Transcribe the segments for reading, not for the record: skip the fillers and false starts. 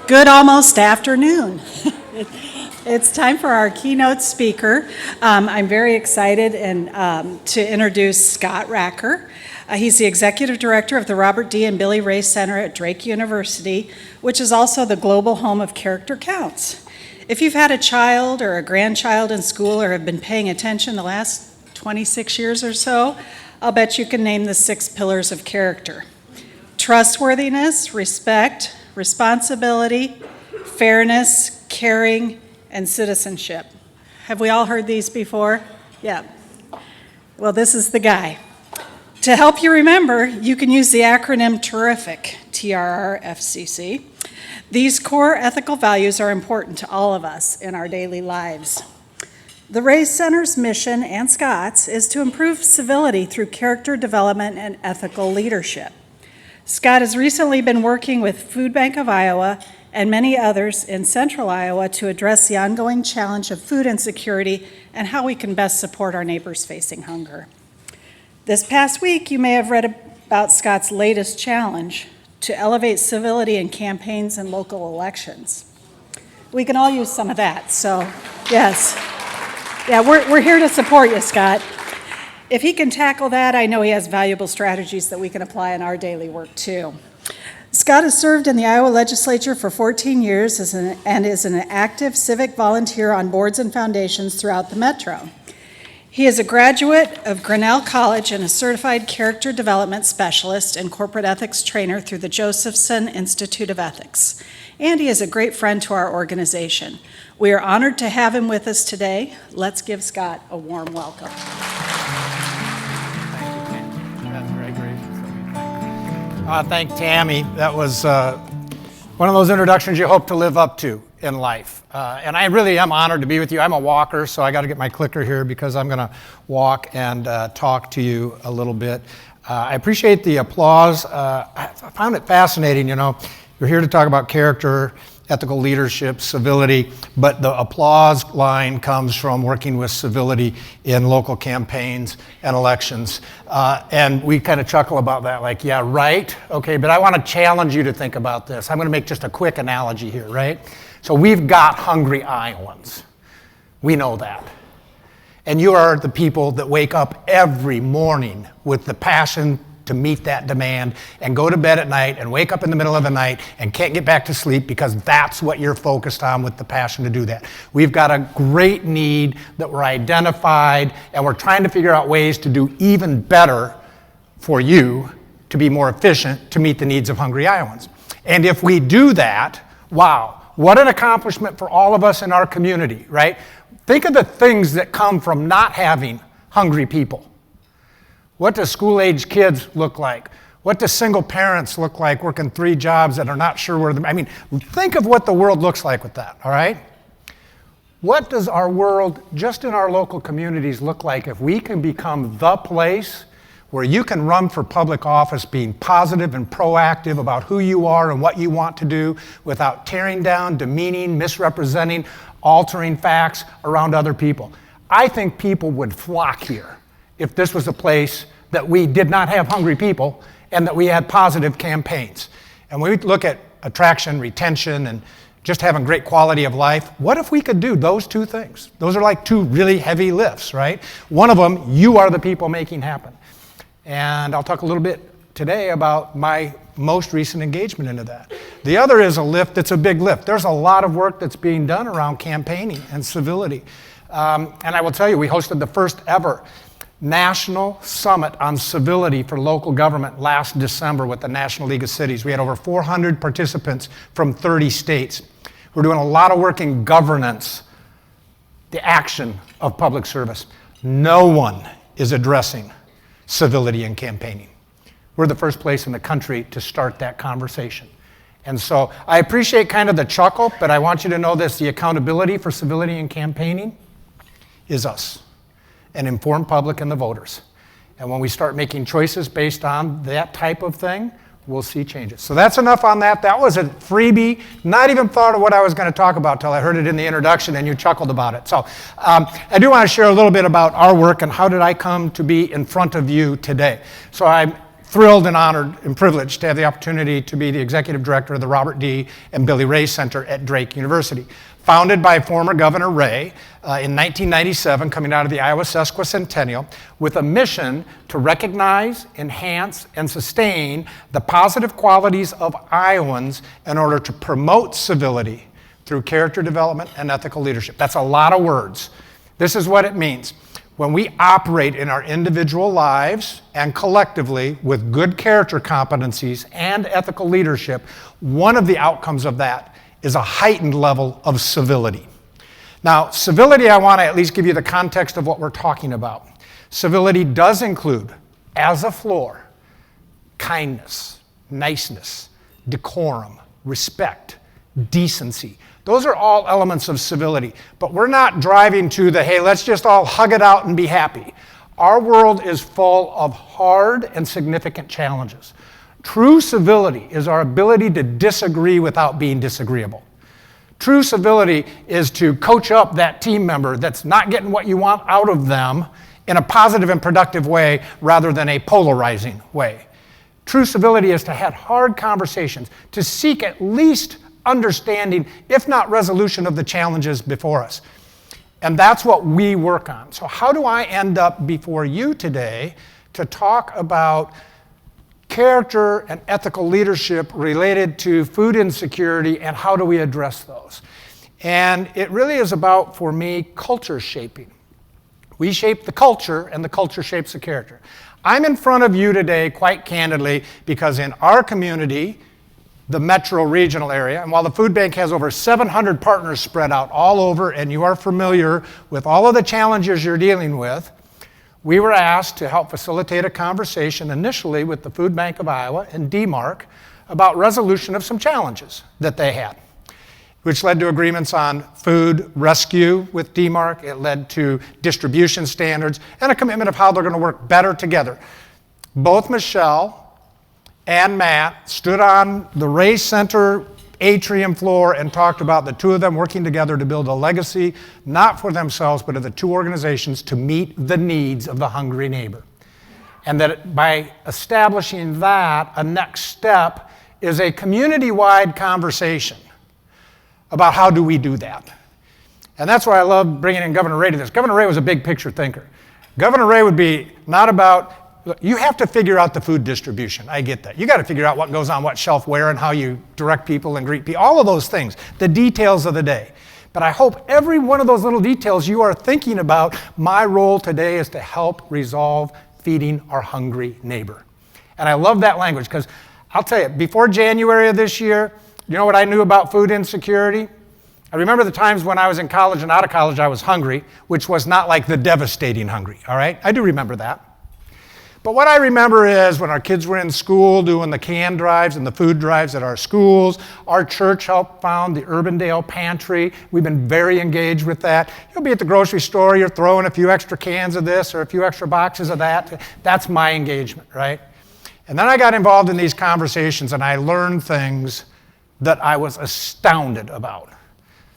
Good almost afternoon. It's time for our keynote speaker. I'm very excited to introduce Scott Raecker. He's the executive director of the Robert D. and Billie Ray Center at Drake University, which is also the global home of Character Counts. If you've had a child or a grandchild in school or have been paying attention the last 26 years or so, I'll bet you can name the 6 pillars of character: trustworthiness, respect, responsibility, fairness, caring, and citizenship. Have we all heard these before? Yeah. Well, this is the guy. To help you remember, you can use the acronym TERRIFIC, TRRFCC. These core ethical values are important to all of us in our daily lives. The Ray Center's mission, and Scott's, is to improve civility through character development and ethical leadership. Scott has recently been working with Food Bank of Iowa and many others in central Iowa to address the ongoing challenge of food insecurity and how we can best support our neighbors facing hunger. This past week, you may have read about Scott's latest challenge to elevate civility in campaigns and local elections. We can all use some of that, so yes. Yeah, we're here to support you, Scott. If he can tackle that, I know he has valuable strategies that we can apply in our daily work too. Scott has served in the Iowa legislature for 14 years and is an active civic volunteer on boards and foundations throughout the metro. He is a graduate of Grinnell College and a certified character development specialist and corporate ethics trainer through the Josephson Institute of Ethics. And he is a great friend to our organization. We are honored to have him with us today. Let's give Scott a warm welcome. Thank Tammy. That was one of those introductions you hope to live up to in life. And I really am honored to be with you. I'm a walker, so I got to get my clicker here because I'm going to walk and talk to you a little bit. I appreciate the applause. I found it fascinating, We're here to talk about character, ethical leadership, civility, but the applause line comes from working with civility in local campaigns and elections. And we kind of chuckle about that, like, yeah, right? Okay, but I want to challenge you to think about this. I'm going to make just a quick analogy here, right? So we've got hungry Iowans. We know that. And you are the people that wake up every morning with the passion to meet that demand and go to bed at night and wake up in the middle of the night and can't get back to sleep because that's what you're focused on with the passion to do that. We've got a great need that we're identified, and we're trying to figure out ways to do even better for you to be more efficient to meet the needs of hungry Iowans. And if we do that, wow, what an accomplishment for all of us in our community, right? Think of the things that come from not having hungry people. What do school-age kids look like? What do single parents look like working 3 jobs that are not sure where think of what the world looks like with that, all right? What does our world, just in our local communities, look like if we can become the place where you can run for public office being positive and proactive about who you are and what you want to do without tearing down, demeaning, misrepresenting, altering facts around other people? I think people would flock here if this was a place that we did not have hungry people and that we had positive campaigns. And when we look at attraction, retention, and just having great quality of life, what if we could do those 2 things? Those are like 2 really heavy lifts, right? One of them, you are the people making happen. And I'll talk a little bit today about my most recent engagement into that. The other is a lift that's a big lift. There's a lot of work that's being done around campaigning and civility. And I will tell you, we hosted the first ever National Summit on Civility for Local Government last December with the National League of Cities. We had over 400 participants from 30 states. We're doing a lot of work in governance, the action of public service. No one is addressing civility in campaigning. We're the first place in the country to start that conversation. And so I appreciate kind of the chuckle, but I want you to know this: the accountability for civility in campaigning is us, an informed public and the voters. And when we start making choices based on that type of thing, we'll see changes. So that's enough on that. That was a freebie. Not even thought of what I was going to talk about till I heard it in the introduction and you chuckled about it. So I do want to share a little bit about our work and how did I come to be in front of you today. So I'm thrilled and honored and privileged to have the opportunity to be the executive director of the Robert D. and Billie Ray Center at Drake University. Founded by former Governor Ray in 1997, coming out of the Iowa Sesquicentennial, with a mission to recognize, enhance, and sustain the positive qualities of Iowans in order to promote civility through character development and ethical leadership. That's a lot of words. This is what it means. When we operate in our individual lives and collectively with good character competencies and ethical leadership, one of the outcomes of that is a heightened level of civility. Now, civility, I want to at least give you the context of what we're talking about. Civility does include, as a floor, kindness, niceness, decorum, respect, decency. Those are all elements of civility, but we're not driving to the, hey, let's just all hug it out and be happy. Our world is full of hard and significant challenges. True civility is our ability to disagree without being disagreeable. True civility is to coach up that team member that's not getting what you want out of them in a positive and productive way rather than a polarizing way. True civility is to have hard conversations, to seek at least understanding, if not resolution, of the challenges before us. And that's what we work on. So how do I end up before you today to talk about character and ethical leadership related to food insecurity and how do we address those? And it really is about, for me, culture shaping. We shape the culture and the culture shapes the character. I'm in front of you today quite candidly because in our community, the metro regional area, and while the food bank has over 700 partners spread out all over, and you are familiar with all of the challenges you're dealing with, we were asked to help facilitate a conversation initially with the Food Bank of Iowa and DMARC about resolution of some challenges that they had, which led to agreements on food rescue with DMARC. It led to distribution standards and a commitment of how they're going to work better together. Both Michelle and Matt stood on the Ray Center atrium floor and talked about the two of them working together to build a legacy, not for themselves, but of the two organizations to meet the needs of the hungry neighbor. And that by establishing that, a next step is a community-wide conversation about how do we do that. And that's why I love bringing in Governor Ray to this. Governor Ray was a big picture thinker. Governor Ray would be not about, you have to figure out the food distribution. I get that. You got to figure out what goes on what shelf where and how you direct people and greet people, all of those things, the details of the day. But I hope every one of those little details you are thinking about, my role today is to help resolve feeding our hungry neighbor. And I love that language because I'll tell you, before January of this year, you know what I knew about food insecurity? I remember the times when I was in college and out of college I was hungry, which was not like the devastating hungry, all right? I do remember that. But what I remember is when our kids were in school doing the can drives and the food drives at our schools, our church helped found the Urbandale Pantry. We've been very engaged with that. You'll be at the grocery store, you're throwing a few extra cans of this or a few extra boxes of that. That's my engagement, right? And then I got involved in these conversations and I learned things that I was astounded about.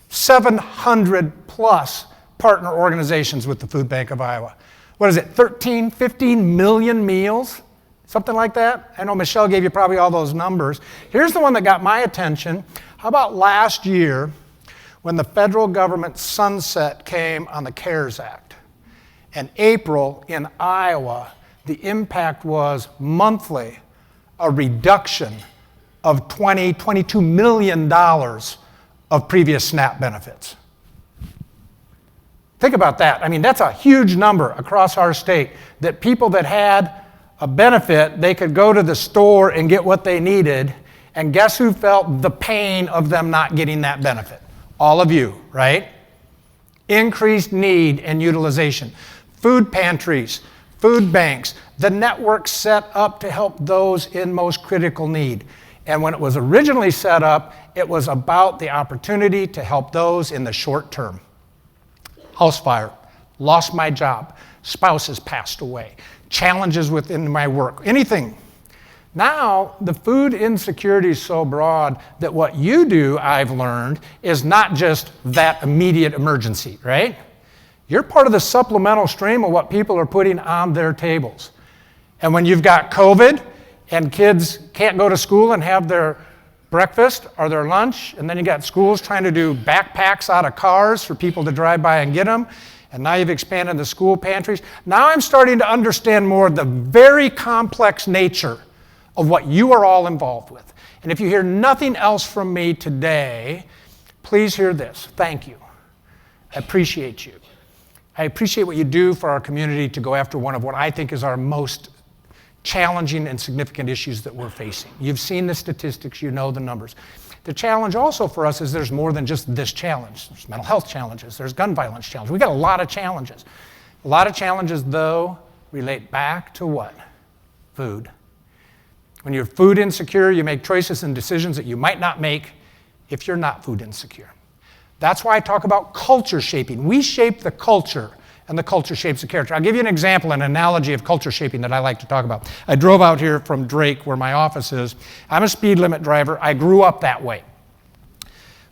700 plus partner organizations with the Food Bank of Iowa. What is it, 13, 15 million meals? Something like that? I know Michelle gave you probably all those numbers. Here's the one that got my attention. How about last year when the federal government sunset came on the CARES Act? In April in Iowa, the impact was monthly a reduction of $22 million of previous SNAP benefits. Think about that. I mean, that's a huge number across our state, that people that had a benefit, they could go to the store and get what they needed, and guess who felt the pain of them not getting that benefit? All of you, right? Increased need and utilization. Food pantries, food banks, the network set up to help those in most critical need. And when it was originally set up, it was about the opportunity to help those in the short term. House fire, lost my job, spouses passed away, challenges within my work, anything. Now, the food insecurity is so broad that what you do, I've learned, is not just that immediate emergency, right? You're part of the supplemental stream of what people are putting on their tables. And when you've got COVID, and kids can't go to school and have their breakfast or their lunch, and then you got schools trying to do backpacks out of cars for people to drive by and get them, and now you've expanded the school pantries. Now I'm starting to understand more the very complex nature of what you are all involved with. And if you hear nothing else from me today, please hear this. Thank you. I appreciate you. I appreciate what you do for our community to go after one of what I think is our most challenging and significant issues that we're facing. You've seen the statistics, you know the numbers. The challenge also for us is there's more than just this challenge. There's mental health challenges, there's gun violence challenges. We've got a lot of challenges. A lot of challenges, though, relate back to what? Food. When you're food insecure, you make choices and decisions that you might not make if you're not food insecure. That's why I talk about culture shaping. We shape the culture, and the culture shapes the character. I'll give you an example, an analogy of culture shaping that I like to talk about. I drove out here from Drake, where my office is. I'm a speed limit driver. I grew up that way.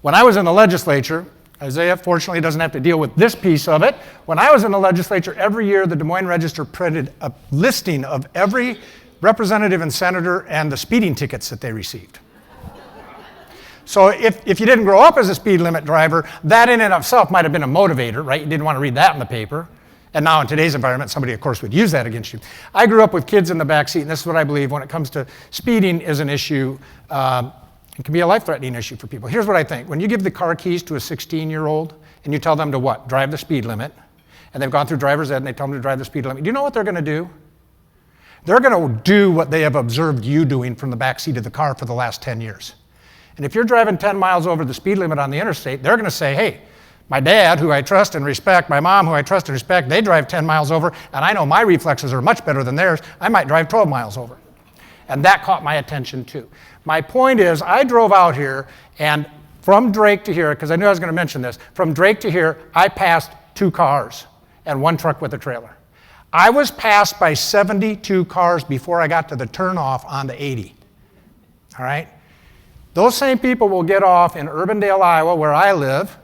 When I was in the legislature, Isaiah fortunately doesn't have to deal with this piece of it. When I was in the legislature, every year the Des Moines Register printed a listing of every representative and senator and the speeding tickets that they received. So if you didn't grow up as a speed limit driver, that in and of itself might have been a motivator, right? You didn't want to read that in the paper. And now in today's environment, somebody, of course, would use that against you. I grew up with kids in the back seat, and this is what I believe when it comes to speeding is an issue. It can be a life-threatening issue for people. Here's what I think. When you give the car keys to a 16-year-old and you tell them to what? Drive the speed limit, and they've gone through driver's ed and they tell them to drive the speed limit, do you know what they're going to do? They're going to do what they have observed you doing from the back seat of the car for the last 10 years. And if you're driving 10 miles over the speed limit on the interstate, they're going to say, hey, my dad, who I trust and respect, my mom, who I trust and respect, they drive 10 miles over, and I know my reflexes are much better than theirs. I might drive 12 miles over. And that caught my attention too. My point is, I drove out here, and from Drake to here, because I knew I was going to mention this, from Drake to here, I passed 2 cars and 1 truck with a trailer. I was passed by 72 cars before I got to the turnoff on the 80. All right? Those same people will get off in Urbandale, Iowa, where I live.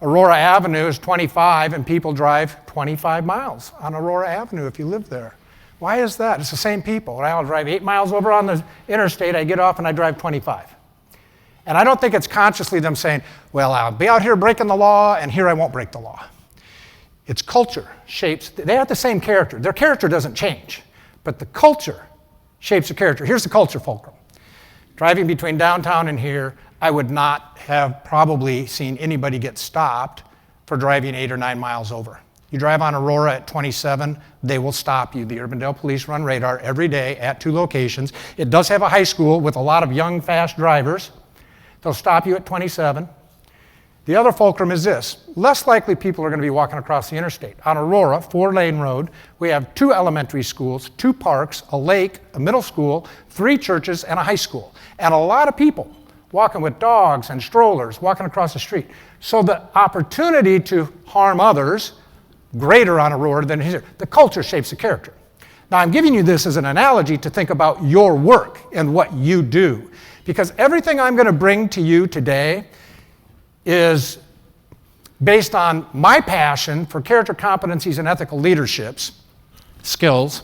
Aurora Avenue is 25, and people drive 25 miles on Aurora Avenue if you live there. Why is that? It's the same people. I'll drive 8 miles over on the interstate, I get off and I drive 25. And I don't think it's consciously them saying, well, I'll be out here breaking the law, and here I won't break the law. It's culture shapes. They have the same character. Their character doesn't change, but the culture shapes the character. Here's the culture fulcrum. Driving between downtown and here, I would not have probably seen anybody get stopped for driving 8 or 9 miles over. You drive on Aurora at 27, they will stop you. The Urbandale police run radar every day at 2 locations. It does have a high school with a lot of young, fast drivers. They'll stop you at 27. The other fulcrum is this. Less likely people are going to be walking across the interstate. On Aurora, 4-lane road, we have 2 elementary schools, 2 parks, a lake, a middle school, 3 churches, and a high school. And a lot of people walking with dogs and strollers, walking across the street. So the opportunity to harm others, greater on Aurora than here. The culture shapes the character. Now I'm giving you this as an analogy to think about your work and what you do. Because everything I'm going to bring to you today is based on my passion for character competencies and ethical leaderships, skills,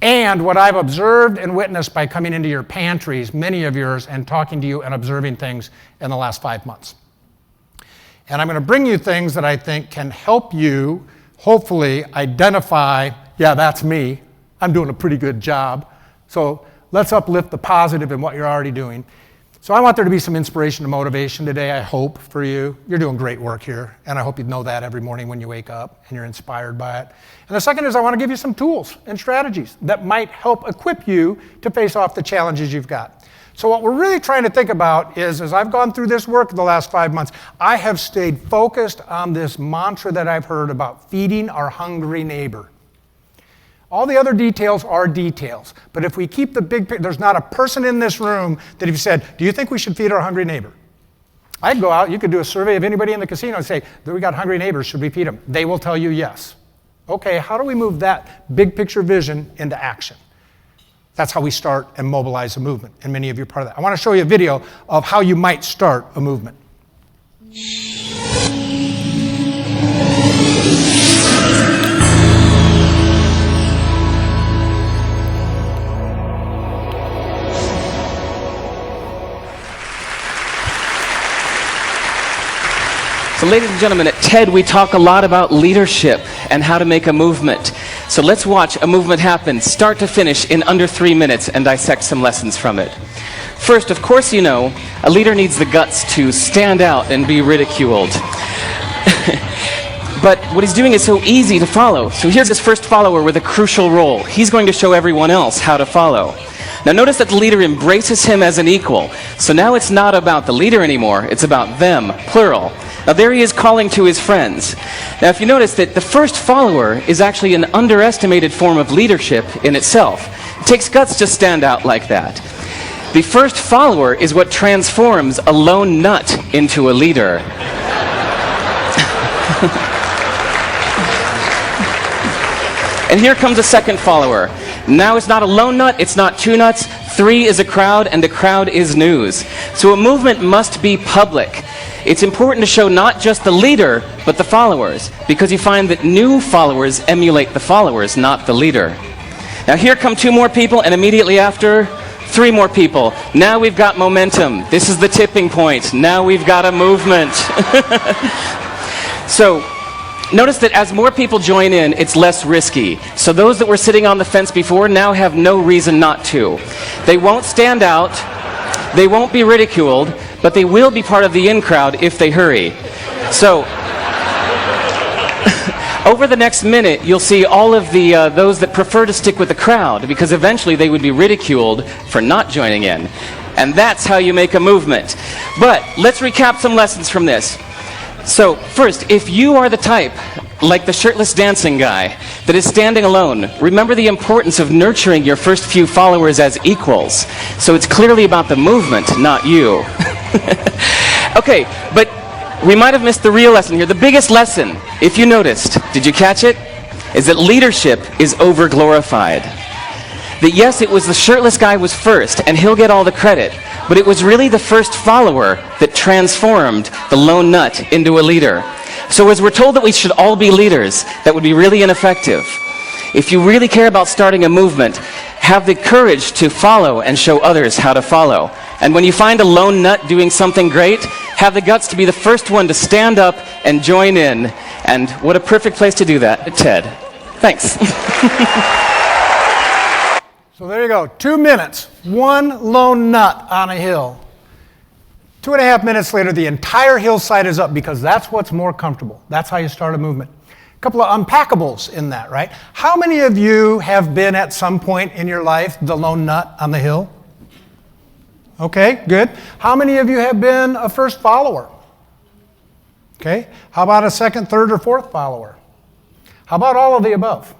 and what I've observed and witnessed by coming into your pantries, many of yours, and talking to you and observing things in the last 5 months. And I'm going to bring you things that I think can help you hopefully identify, yeah, that's me. I'm doing a pretty good job. So let's uplift the positive in what you're already doing. So I want there to be some inspiration and motivation today, I hope, for you. You're doing great work here, and I hope you know that every morning when you wake up and you're inspired by it. And the second is I want to give you some tools and strategies that might help equip you to face off the challenges you've got. So what we're really trying to think about is, as I've gone through this work the last 5 months, I have stayed focused on this mantra that I've heard about feeding our hungry neighbor. All the other details are details, but if we keep the big picture, there's not a person in this room that if you said, do you think we should feed our hungry neighbor? I'd go out, you could do a survey of anybody in the casino and say, we got hungry neighbors, should we feed them? They will tell you yes. Okay, how do we move that big picture vision into action? That's how we start and mobilize a movement, and many of you are part of that. I want to show you a video of how you might start a movement. ladies and gentlemen, at TED we talk a lot about leadership and how to make a movement. So let's watch a movement happen, start to finish, in under 3 minutes and dissect some lessons from it. First, of course you know, a leader needs the guts to stand out and be ridiculed. But what he's doing is so easy to follow. So here's his first follower with a crucial role. He's going to show everyone else how to follow. Now notice that the leader embraces him as an equal. So now it's not about the leader anymore, it's about them, plural. Now there he is calling to his friends. Now if you notice that the first follower is actually an underestimated form of leadership in itself. It takes guts to stand out like that. The first follower is what transforms a lone nut into a leader. And here comes a second follower. Now it's not a lone nut, it's not two nuts, 3 is a crowd, and a crowd is news. So a movement must be public. It's important to show not just the leader, but the followers, because you find that new followers emulate the followers, not the leader. Now here come 2 more people, and immediately after, 3 more people. Now we've got momentum. This is the tipping point. Now we've got a movement. So, notice that as more people join in, it's less risky. So those that were sitting on the fence before now have no reason not to. They won't stand out, they won't be ridiculed, but they will be part of the in crowd if they hurry. So, over the next minute, you'll see all of the those that prefer to stick with the crowd, because eventually they would be ridiculed for not joining in. And that's how you make a movement. But let's recap some lessons from this. So first, if you are the type, like the shirtless dancing guy, that is standing alone, remember the importance of nurturing your first few followers as equals. So it's clearly about the movement, not you. Okay, but we might have missed the real lesson here. The biggest lesson, if you noticed, did you catch it? Is that leadership is over-glorified. That yes, it was the shirtless guy was first, and he'll get all the credit, but it was really the first follower that transformed the lone nut into a leader. So as we're told that we should all be leaders, that would be really ineffective. If you really care about starting a movement, have the courage to follow and show others how to follow. And when you find a lone nut doing something great, have the guts to be the first one to stand up and join in. And what a perfect place to do that at TED. Thanks. So there you go, 2 minutes, 1 lone nut on a hill. 2.5 minutes later, the entire hillside is up, because that's what's more comfortable. That's how you start a movement. A couple of unpackables in that, right? How many of you have been at some point in your life the lone nut on the hill? Okay, good. How many of you have been a first follower? Okay, how about a second, third, or fourth follower? How about all of the above?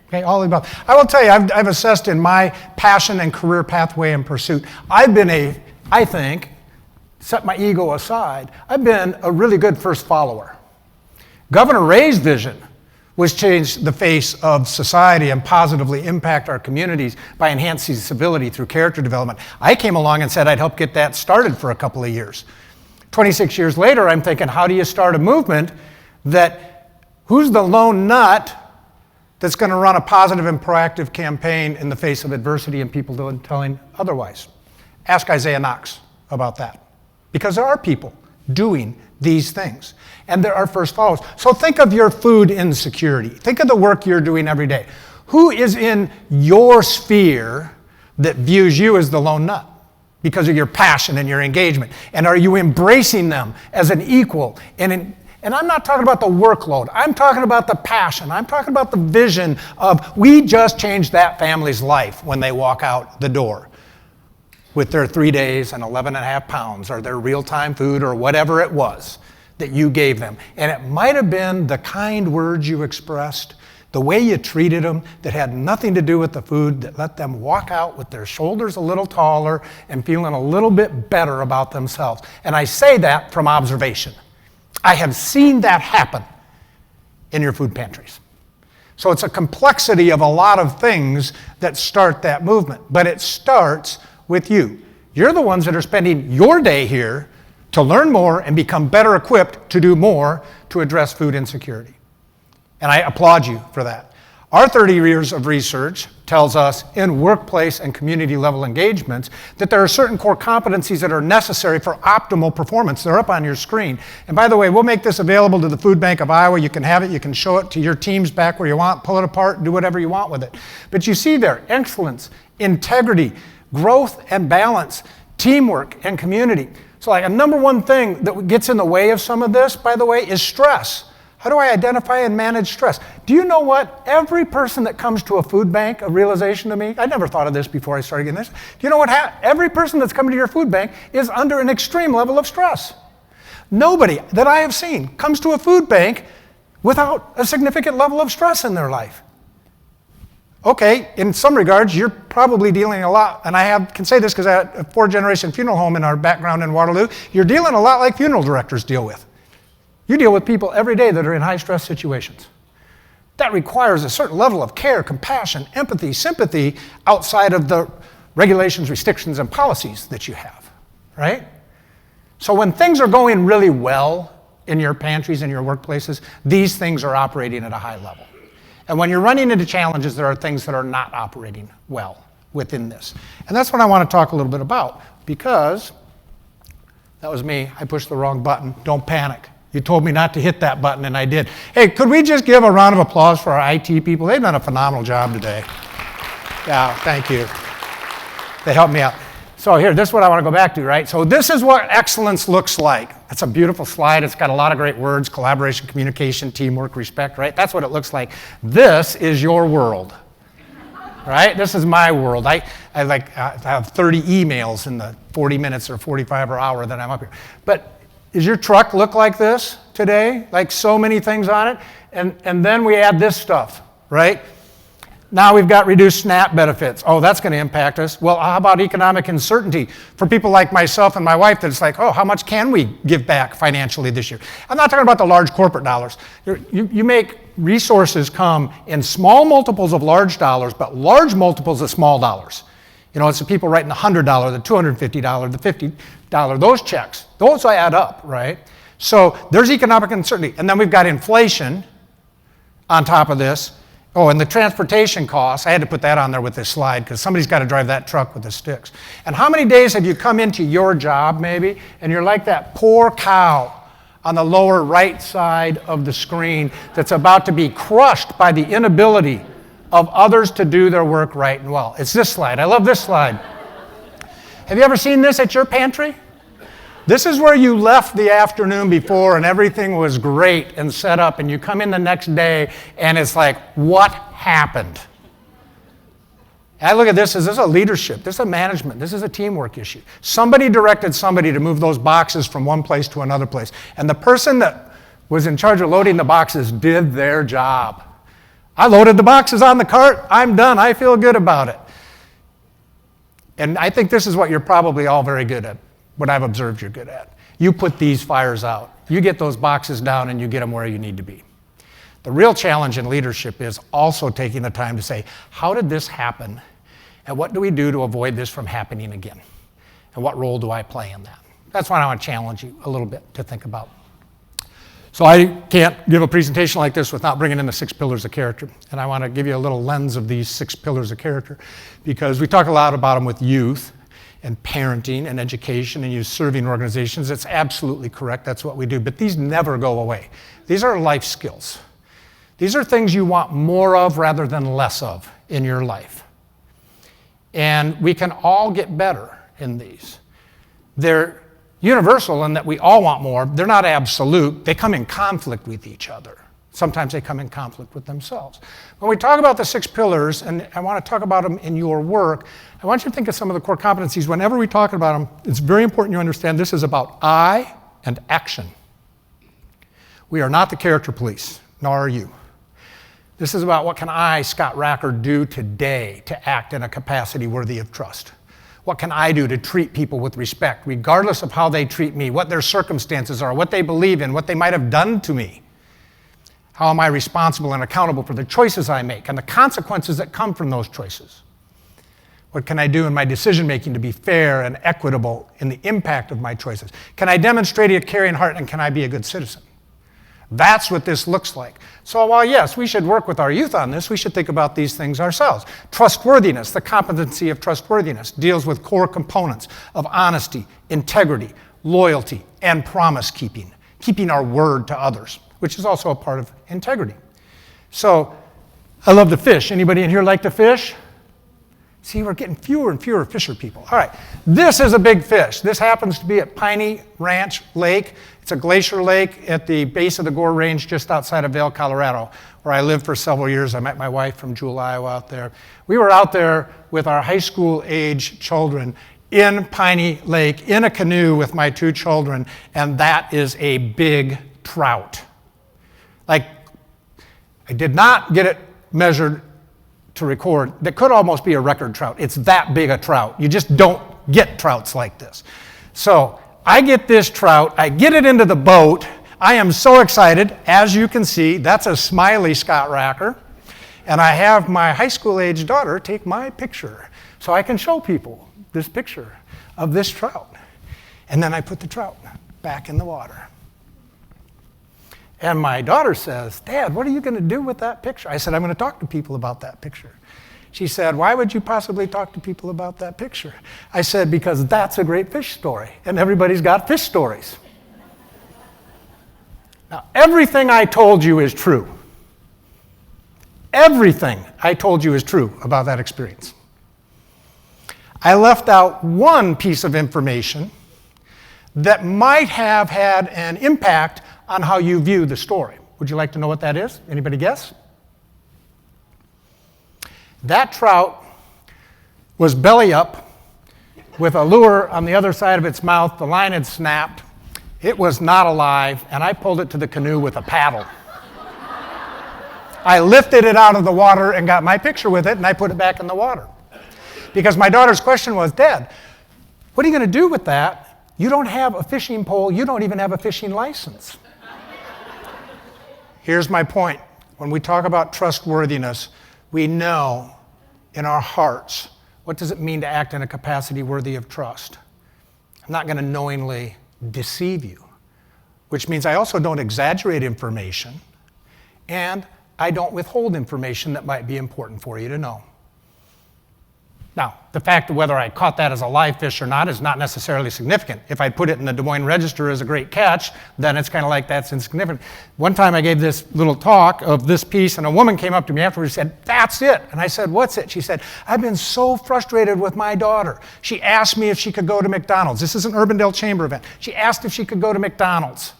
Okay, all of the above. I will tell you, I've assessed in my passion and career pathway and pursuit, I've been I think, set my ego aside, I've been a really good first follower. Governor Ray's vision was change the face of society and positively impact our communities by enhancing civility through character development. I came along and said I'd help get that started for a couple of years. 26 years later, I'm thinking, how do you start a movement who's the lone nut that's going to run a positive and proactive campaign in the face of adversity and people telling otherwise? Ask Isaiah Knox about that. Because there are people doing these things. And there are first followers. So think of your food insecurity. Think of the work you're doing every day. Who is in your sphere that views you as the lone nut because of your passion and your engagement? And are you embracing them as an equal? And I'm not talking about the workload. I'm talking about the passion. I'm talking about the vision of we just changed that family's life when they walk out the door with their 3 days and 11.5 pounds or their real-time food or whatever it was that you gave them. And it might have been the kind words you expressed, the way you treated them that had nothing to do with the food, that let them walk out with their shoulders a little taller and feeling a little bit better about themselves. And I say that from observation. I have seen that happen in your food pantries. So it's a complexity of a lot of things that start that movement, but it starts with you. You're the ones that are spending your day here to learn more and become better equipped to do more to address food insecurity. And I applaud you for that. Our 30 years of research tells us in workplace and community level engagements that there are certain core competencies that are necessary for optimal performance. They're up on your screen. And by the way, we'll make this available to the Food Bank of Iowa. You can have it, you can show it to your teams back where you want, pull it apart, do whatever you want with it. But you see there, excellence, integrity, growth and balance, teamwork and community. So like a number one thing that gets in the way of some of this, by the way, is stress. How do I identify and manage stress? Do you know what? Every person that comes to a food bank, a realization to me, I never thought of this before I started getting this. Do you know what? Every person that's coming to your food bank is under an extreme level of stress. Nobody that I have seen comes to a food bank without a significant level of stress in their life. Okay, in some regards, you're probably dealing a lot, and I can say this because I had a 4-generation funeral home in our background in Waterloo. You're dealing a lot like funeral directors deal with. You deal with people every day that are in high-stress situations. That requires a certain level of care, compassion, empathy, sympathy outside of the regulations, restrictions, and policies that you have, right? So when things are going really well in your pantries and your workplaces, these things are operating at a high level. And when you're running into challenges, there are things that are not operating well within this. And that's what I want to talk a little bit about, because that was me. I pushed the wrong button. Don't panic. You told me not to hit that button, and I did. Hey, could we just give a round of applause for our IT people? They've done a phenomenal job today. Yeah, thank you. They helped me out. So here, this is what I want to go back to, right? So this is what excellence looks like. It's a beautiful slide. It's got a lot of great words: collaboration, communication, teamwork, respect, right? That's what it looks like. This is your world, right? This is my world. I have 30 emails in the 40 minutes or 45 or hour that I'm up here. But does your truck look like this today? Like so many things on it? And then we add this stuff, right? Now we've got reduced SNAP benefits. Oh, that's going to impact us. Well, how about economic uncertainty? For people like myself and my wife, that it's like, oh, how much can we give back financially this year? I'm not talking about the large corporate dollars. You make resources come in small multiples of large dollars, but large multiples of small dollars. You know, it's the people writing the $100, the $250, the $50, those checks. Those add up, right? So there's economic uncertainty. And then we've got inflation on top of this. Oh, and the transportation costs. I had to put that on there with this slide because somebody's got to drive that truck with the sticks. And how many days have you come into your job, maybe, and you're like that poor cow on the lower right side of the screen that's about to be crushed by the inability of others to do their work right and well? It's this slide. I love this slide. Have you ever seen this at your pantry? This is where you left the afternoon before and everything was great and set up, and you come in the next day and it's like, what happened? And I look at this as a leadership, this is a management, this is a teamwork issue. Somebody directed somebody to move those boxes from one place to another place, and the person that was in charge of loading the boxes did their job. I loaded the boxes on the cart, I'm done, I feel good about it. And I think this is what you're probably all very good at. What I've observed you're good at. You put these fires out. You get those boxes down and you get them where you need to be. The real challenge in leadership is also taking the time to say, how did this happen? And what do we do to avoid this from happening again? And what role do I play in that? That's what I want to challenge you a little bit to think about. So I can't give a presentation like this without bringing in the 6 pillars of character. And I want to give you a little lens of these 6 pillars of character, because we talk a lot about them with youth and parenting and education and you serving organizations. It's absolutely correct. That's what we do. But these never go away. These are life skills. These are things you want more of rather than less of in your life. And we can all get better in these. They're universal in that we all want more. They're not absolute. They come in conflict with each other. Sometimes they come in conflict with themselves. When we talk about the 6 pillars, and I want to talk about them in your work, I want you to think of some of the core competencies. Whenever we talk about them, it's very important you understand this is about I and action. We are not the character police, nor are you. This is about what can I, Scott Raecker, do today to act in a capacity worthy of trust. What can I do to treat people with respect, regardless of how they treat me, what their circumstances are, what they believe in, what they might have done to me? How am I responsible and accountable for the choices I make and the consequences that come from those choices? What can I do in my decision-making to be fair and equitable in the impact of my choices? Can I demonstrate a caring heart, and can I be a good citizen? That's what this looks like. So while yes, we should work with our youth on this, we should think about these things ourselves. Trustworthiness, the competency of trustworthiness, deals with core components of honesty, integrity, loyalty, and promise keeping. Keeping our word to others, which is also a part of integrity. So I love to fish. Anybody in here like to fish? See, we're getting fewer and fewer fisher people. All right, this is a big fish. This happens to be at Piney Ranch Lake. It's a glacier lake at the base of the Gore Range just outside of Vail, Colorado, where I lived for several years. I met my wife from Jewel, Iowa out there. We were out there with our high school age children in Piney Lake in a canoe with my 2 children, and that is a big trout. Like, I did not get it measured to record. That could almost be a record trout. It's that big a trout. You just don't get trouts like this. So I get this trout, I get it into the boat. I am so excited. As you can see, that's a smiley Scott Raecker. And I have my high school age daughter take my picture so I can show people this picture of this trout. And then I put the trout back in the water. And my daughter says, "Dad, what are you going to do with that picture?" I said, "I'm going to talk to people about that picture." She said, "Why would you possibly talk to people about that picture?" I said, "Because that's a great fish story, and everybody's got fish stories." Now, everything I told you is true. Everything I told you is true about that experience. I left out one piece of information that might have had an impact on how you view the story. Would you like to know what that is? Anybody guess? That trout was belly up with a lure on the other side of its mouth. The line had snapped. It was not alive, and I pulled it to the canoe with a paddle. I lifted it out of the water and got my picture with it, and I put it back in the water. Because my daughter's question was, "Dad, what are you going to do with that? You don't have a fishing pole. You don't even have a fishing license." Here's my point. When we talk about trustworthiness, we know in our hearts, what does it mean to act in a capacity worthy of trust? I'm not going to knowingly deceive you, which means I also don't exaggerate information, and I don't withhold information that might be important for you to know. Now, the fact of whether I caught that as a live fish or not is not necessarily significant. If I put it in the Des Moines Register as a great catch, then it's kind of like that's insignificant. One time I gave this little talk of this piece, and a woman came up to me afterwards and said, "That's it." And I said, "What's it?" She said, "I've been so frustrated with my daughter. She asked me if she could go to McDonald's." This is an Urbandale Chamber event. She asked if she could go to McDonald's.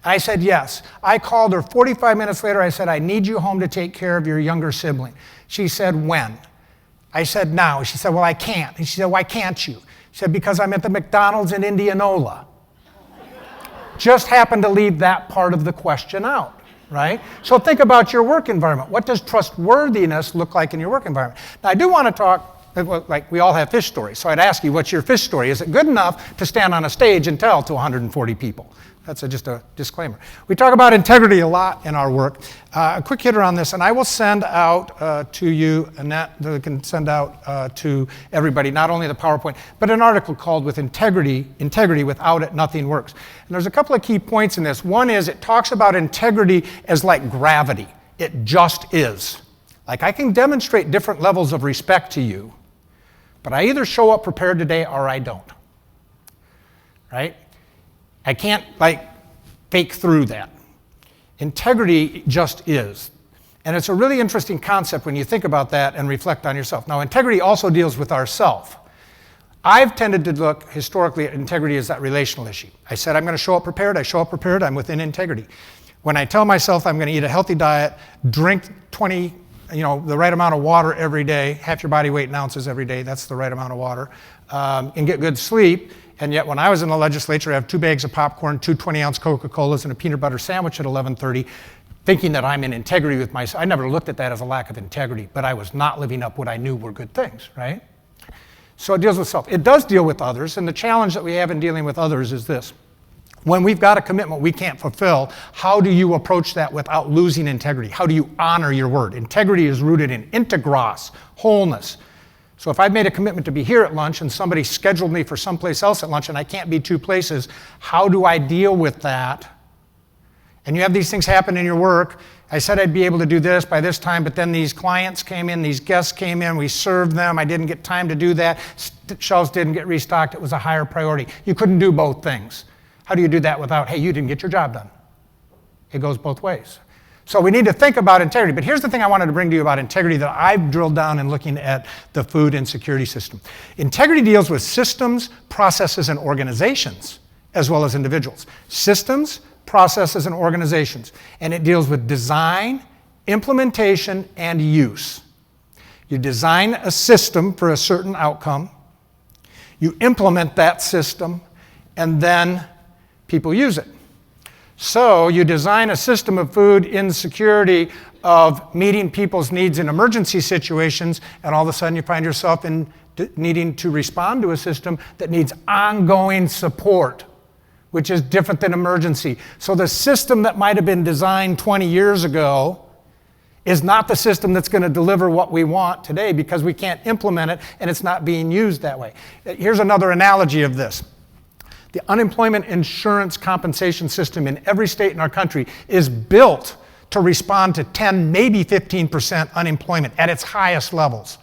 I said, "Yes." I called her 45 minutes later. I said, "I need you home to take care of your younger sibling." She said, "When?" I said, "Now." She said, "Well, I can't." And she said, "Why can't you?" She said, "Because I'm at the McDonald's in Indianola." Just happened to leave that part of the question out, right? So think about your work environment. What does trustworthiness look like in your work environment? Now, I do want to talk, like we all have fish stories. So I'd ask you, what's your fish story? Is it good enough to stand on a stage and tell to 140 people? That's just a disclaimer. We talk about integrity a lot in our work. A quick hitter on this, and I will send out to you, Annette, that I can send out to everybody, not only the PowerPoint, but an article called "With Integrity, Without It, Nothing Works." And there's a couple of key points in this. One is it talks about integrity as like gravity. It just is. Like I can demonstrate different levels of respect to you, but I either show up prepared today or I don't, right? I can't fake through that. Integrity just is. And it's a really interesting concept when you think about that and reflect on yourself. Now, integrity also deals with ourself. I've tended to look historically at integrity as that relational issue. I said I'm going to show up prepared. I show up prepared. I'm within integrity. When I tell myself I'm going to eat a healthy diet, drink the right amount of water every day, half your body weight in ounces every day, that's the right amount of water, and get good sleep. And yet when I was in the legislature, I have 2 bags of popcorn, 2 20-ounce Coca-Colas, and a peanut butter sandwich at 11:30, thinking that I'm in integrity with myself. I never looked at that as a lack of integrity, but I was not living up what I knew were good things, right? So it deals with self. It does deal with others, and the challenge that we have in dealing with others is this. When we've got a commitment we can't fulfill, how do you approach that without losing integrity? How do you honor your word? Integrity is rooted in integros, wholeness. So if I've made a commitment to be here at lunch and somebody scheduled me for someplace else at lunch and I can't be 2 places, how do I deal with that and you have these things happen in your work. I said I'd be able to do this by this time, but then these clients came in, these guests came in, we served them, I didn't get time to do that, shelves didn't get restocked, it was a higher priority. You couldn't do both things. How do you do that without, hey, you didn't get your job done? It goes both ways. So we need to think about integrity. But here's the thing I wanted to bring to you about integrity that I've drilled down in looking at the food insecurity system. Integrity deals with systems, processes, and organizations, as well as individuals. Systems, processes, and organizations. And it deals with design, implementation, and use. You design a system for a certain outcome. You implement that system, and then people use it. So you design a system of food insecurity of meeting people's needs in emergency situations, and all of a sudden you find yourself in needing to respond to a system that needs ongoing support, which is different than emergency. So the system that might have been designed 20 years ago is not the system that's going to deliver what we want today because we can't implement it and it's not being used that way. Here's another analogy of this. The unemployment insurance compensation system in every state in our country is built to respond to 10, maybe 15% unemployment at its highest levels.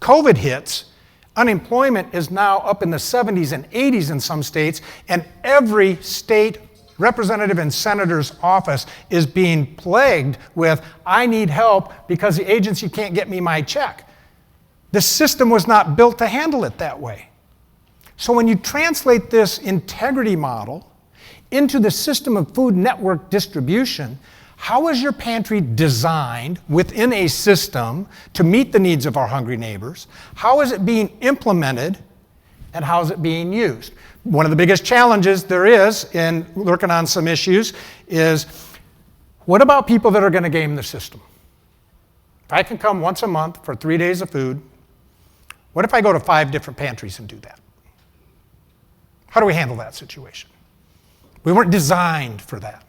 COVID hits, unemployment is now up in the 70s and 80s in some states, and every state representative and senator's office is being plagued with, I need help because the agency can't get me my check. The system was not built to handle it that way. So when you translate this integrity model into the system of food network distribution, how is your pantry designed within a system to meet the needs of our hungry neighbors? How is it being implemented? And how is it being used? One of the biggest challenges there is in working on some issues is, what about people that are going to game the system? If I can come once a month for 3 days of food, what if I go to 5 different pantries and do that? How do we handle that situation? We weren't designed for that.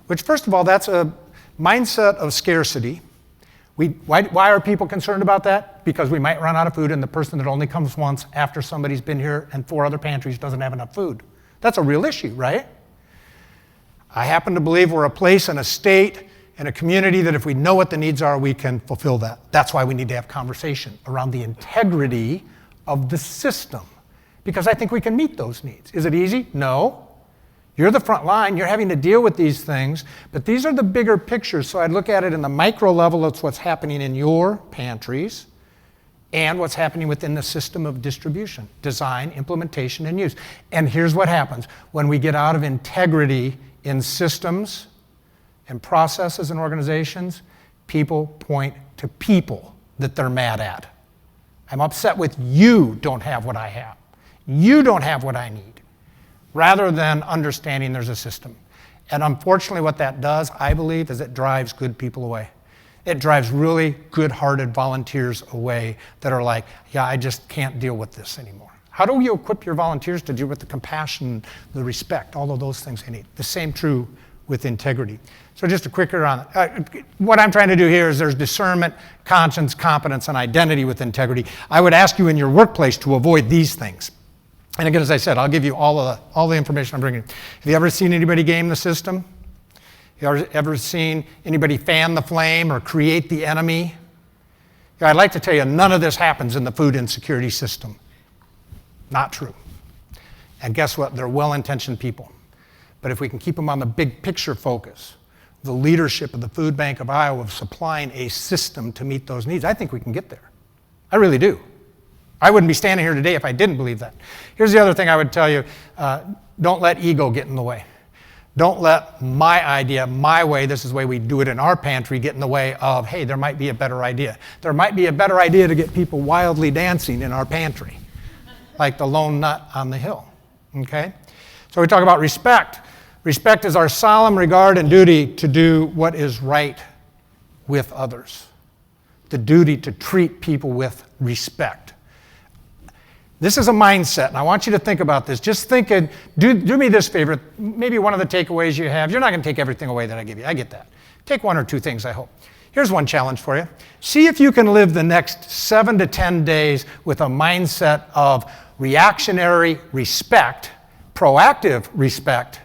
Which, first of all, that's a mindset of scarcity. Why are people concerned about that? Because we might run out of food and the person that only comes once after somebody's been here and 4 other pantries doesn't have enough food. That's a real issue, right? I happen to believe we're a place and a state and a community that if we know what the needs are, we can fulfill that. That's why we need to have conversation around the integrity of the system. Because I think we can meet those needs. Is it easy? No. You're the front line. You're having to deal with these things. But these are the bigger pictures. So I'd look at it in the micro level of what's happening in your pantries and what's happening within the system of distribution, design, implementation, and use. And here's what happens. When we get out of integrity in systems and processes and organizations, people point to people that they're mad at. I'm upset with you don't have what I have. You don't have what I need, rather than understanding there's a system. And unfortunately what that does, I believe, is it drives good people away. It drives really good-hearted volunteers away that are like, yeah, I just can't deal with this anymore. How do you equip your volunteers to deal with the compassion, the respect, all of those things they need? The same true with integrity. So just a quicker on what I'm trying to do here is there's discernment, conscience, competence, and identity with integrity. I would ask you in your workplace to avoid these things. And again, as I said, I'll give you all the information I'm bringing. Have you ever seen anybody game the system? Have you ever seen anybody fan the flame or create the enemy? Yeah, I'd like to tell you, none of this happens in the food insecurity system. Not true. And guess what? They're well-intentioned people. But if we can keep them on the big picture focus, the leadership of the Food Bank of Iowa of supplying a system to meet those needs, I think we can get there. I really do. I wouldn't be standing here today if I didn't believe that. Here's the other thing I would tell you. Don't let ego get in the way. Don't let my idea, my way, this is the way we do it in our pantry, get in the way of, hey, there might be a better idea. There might be a better idea to get people wildly dancing in our pantry, like the lone nut on the hill, okay? So we talk about respect. Respect is our solemn regard and duty to do what is right with others. The duty to treat people with respect. This is a mindset, and I want you to think about this. Just think, do me this favor. Maybe one of the takeaways you have, you're not going to take everything away that I give you. I get that. Take 1 or 2 things, I hope. Here's one challenge for you. See if you can live the next 7 to 10 days with a mindset of reactionary respect, proactive respect,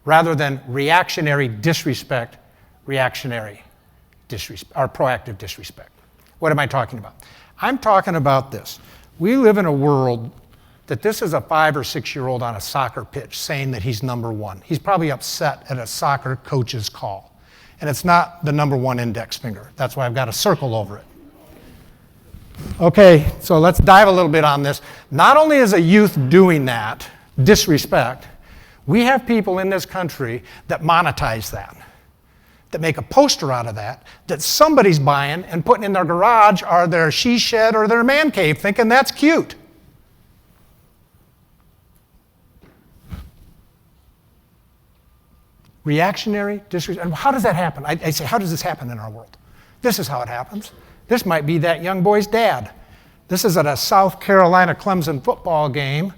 rather than reactionary disrespect, reactionary disrespect, or proactive disrespect. What am I talking about? I'm talking about this. We live in a world that this is a 5 or 6-year-old on a soccer pitch saying that he's number one. He's probably upset at a soccer coach's call. And it's not the number one index finger. That's why I've got a circle over it. Okay, so let's dive a little bit on this. Not only is a youth doing that, disrespect, we have people in this country that monetize that make a poster out of that somebody's buying and putting in their garage or their she shed or their man cave thinking that's cute. Reactionary disrespect. And how does that happen? I say, how does this happen in our world? This is how it happens. This might be that young boy's dad. This is at a South Carolina Clemson football game.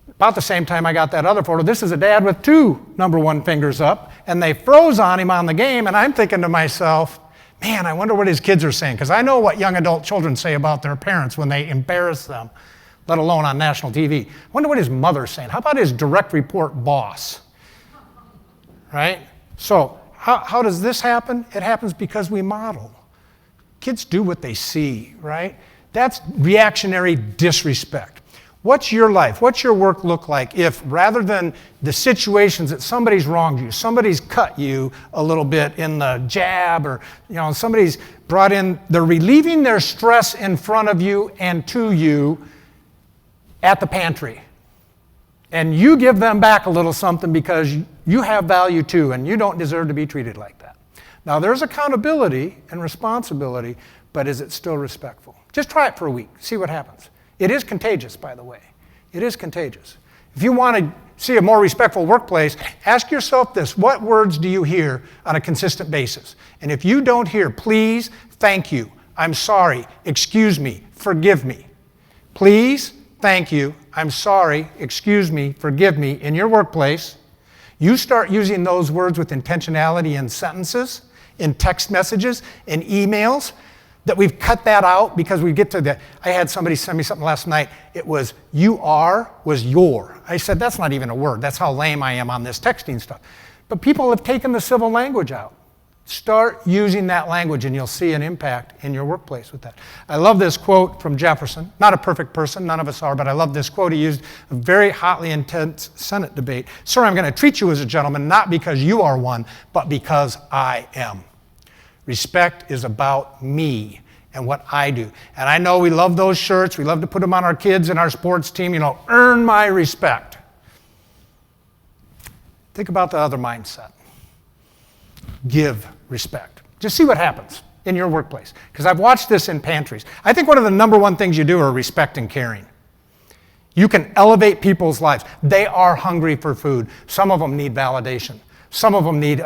About the same time I got that other photo. This is a dad with 2 number one fingers up, and they froze on him on the game, and I'm thinking to myself, man, I wonder what his kids are saying, because I know what young adult children say about their parents when they embarrass them, let alone on national TV. I wonder what his mother's saying. How about his direct report boss? Right? So how does this happen? It happens because we model. Kids do what they see, right? That's reactionary disrespect. What's your life? What's your work look like if rather than the situations that somebody's wronged you, somebody's cut you a little bit in the jab, or somebody's brought in, they're relieving their stress in front of you and to you at the pantry. And you give them back a little something because you have value too, and you don't deserve to be treated like that. Now, there's accountability and responsibility, but is it still respectful? Just try it for a week. See what happens. It is contagious, by the way. It is contagious. If you want to see a more respectful workplace, ask yourself this. What words do you hear on a consistent basis? And if you don't hear, please, thank you, I'm sorry, excuse me, forgive me. Please, thank you, I'm sorry, excuse me, forgive me in your workplace, you start using those words with intentionality in sentences, in text messages, in emails, that we've cut that out because we get to the, I had somebody send me something last night, it was you are was your. I said, that's not even a word. That's how lame I am on this texting stuff. But people have taken the civil language out. Start using that language and you'll see an impact in your workplace with that. I love this quote from Jefferson. Not a perfect person, none of us are, but I love this quote. He used a very hotly intense Senate debate. Sir, I'm going to treat you as a gentleman, not because you are one, but because I am. Respect is about me and what I do. And I know we love those shirts. We love to put them on our kids and our sports team. Earn my respect. Think about the other mindset. Give respect. Just see what happens in your workplace. Because I've watched this in pantries. I think one of the number one things you do are respect and caring. You can elevate people's lives. They are hungry for food. Some of them need validation. Some of them need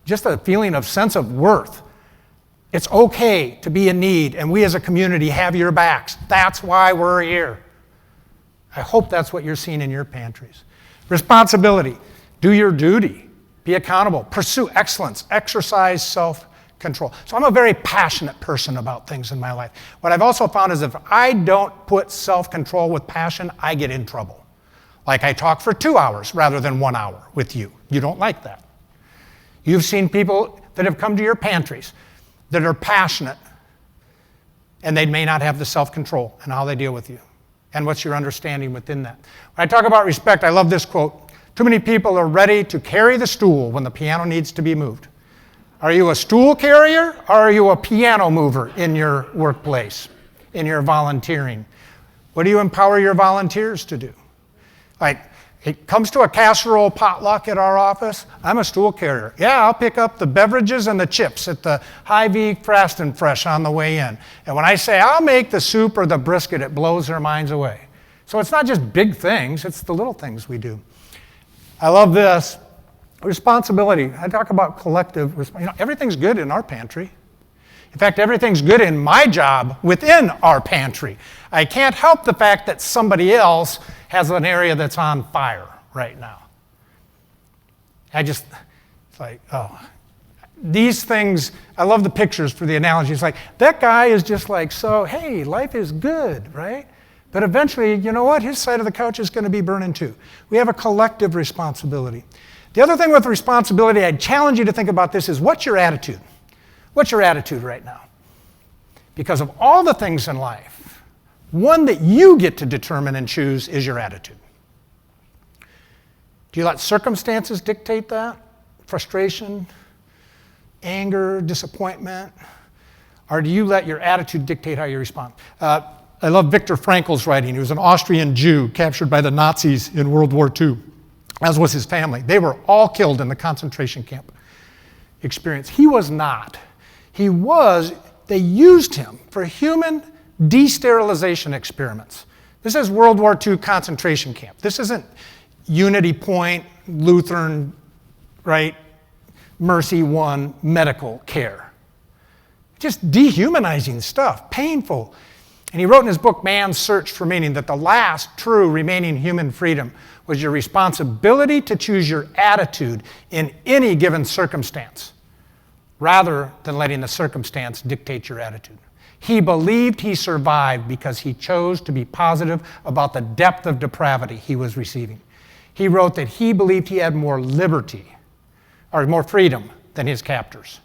just a feeling of sense of worth. It's okay to be in need, and we as a community have your backs. That's why we're here. I hope that's what you're seeing in your pantries. Responsibility. Do your duty. Be accountable. Pursue excellence. Exercise self-control. So I'm a very passionate person about things in my life. What I've also found is if I don't put self-control with passion, I get in trouble. Like I talk for 2 hours rather than 1 hour with you. You don't like that. You've seen people that have come to your pantries that are passionate, and they may not have the self-control in how they deal with you. And what's your understanding within that? When I talk about respect, I love this quote. Too many people are ready to carry the stool when the piano needs to be moved. Are you a stool carrier or are you a piano mover in your workplace, in your volunteering? What do you empower your volunteers to do? Like, it comes to a casserole potluck at our office, I'm a stool carrier. Yeah, I'll pick up the beverages and the chips at the Hy-Vee Fast and Fresh on the way in. And when I say I'll make the soup or the brisket, it blows their minds away. So it's not just big things, it's the little things we do. I love this. Responsibility. I talk about collective, everything's good in our pantry. In fact, everything's good in my job within our pantry. I can't help the fact that somebody else has an area that's on fire right now. It's like, oh. These things, I love the pictures for the analogy. It's like, that guy is just like, so, hey, life is good, right? But eventually, you know what? His side of the couch is going to be burning too. We have a collective responsibility. The other thing with responsibility, I'd challenge you to think about this, is what's your attitude? What's your attitude right now? Because of all the things in life, one that you get to determine and choose is your attitude. Do you let circumstances dictate that? Frustration, anger, disappointment? Or do you let your attitude dictate how you respond? I love Viktor Frankl's writing. He was an Austrian Jew captured by the Nazis in World War II, as was his family. They were all killed in the concentration camp experience. He was not. They used him for human de-sterilization experiments. This is World War II concentration camp. This isn't Unity Point, Lutheran, right, Mercy One medical care. Just dehumanizing stuff, painful. And he wrote in his book, Man's Search for Meaning, that the last true remaining human freedom was your responsibility to choose your attitude in any given circumstance, rather than letting the circumstance dictate your attitude. He believed he survived because he chose to be positive about the depth of depravity he was receiving. He wrote that he believed he had more liberty, or more freedom, than his captors.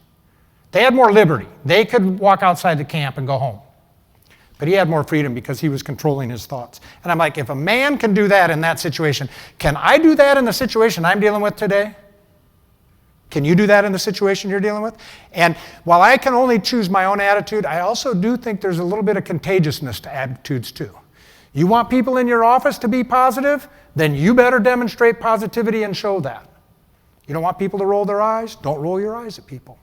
They had more liberty. They could walk outside the camp and go home. But he had more freedom because he was controlling his thoughts. And I'm like, if a man can do that in that situation, can I do that in the situation I'm dealing with today? Can you do that in the situation you're dealing with? And while I can only choose my own attitude, I also do think there's a little bit of contagiousness to attitudes too. You want people in your office to be positive? Then you better demonstrate positivity and show that. You don't want people to roll their eyes? Don't roll your eyes at people.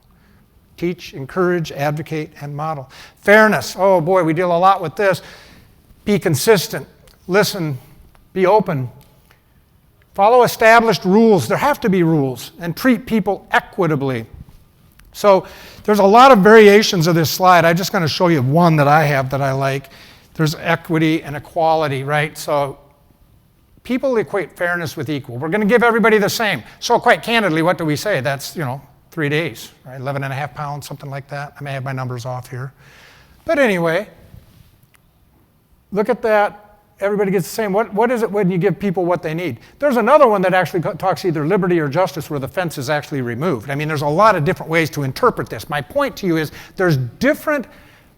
Teach, encourage, advocate, and model. Fairness. Oh boy, we deal a lot with this. Be consistent. Listen. Be open. Follow established rules. There have to be rules. And treat people equitably. So there's a lot of variations of this slide. I'm just going to show you one that I have that I like. There's equity and equality, right? So people equate fairness with equal. We're going to give everybody the same. So quite candidly, what do we say? That's, 3 days, right? 11 and a half pounds, something like that. I may have my numbers off here. But anyway, look at that. Everybody gets the same. What is it when you give people what they need? There's another one that actually talks either liberty or justice where the fence is actually removed. I mean, there's a lot of different ways to interpret this. My point to you is there's different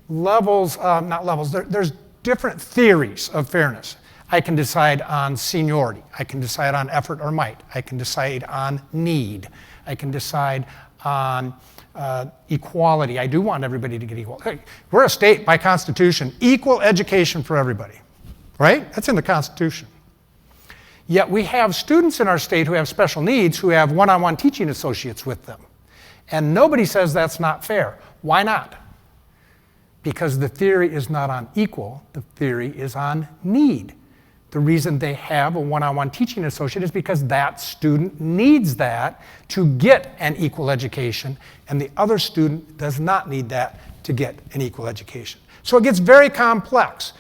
levels, there's different theories of fairness. I can decide on seniority. I can decide on effort or might. I can decide on need. I can decide on equality. I do want everybody to get equal. Hey, we're a state by Constitution, equal education for everybody, right? That's in the Constitution. Yet we have students in our state who have special needs who have one-on-one teaching associates with them. And nobody says that's not fair. Why not? Because the theory is not on equal, the theory is on need. The reason they have a one-on-one teaching associate is because that student needs that to get an equal education, and the other student does not need that to get an equal education. So it gets very complex.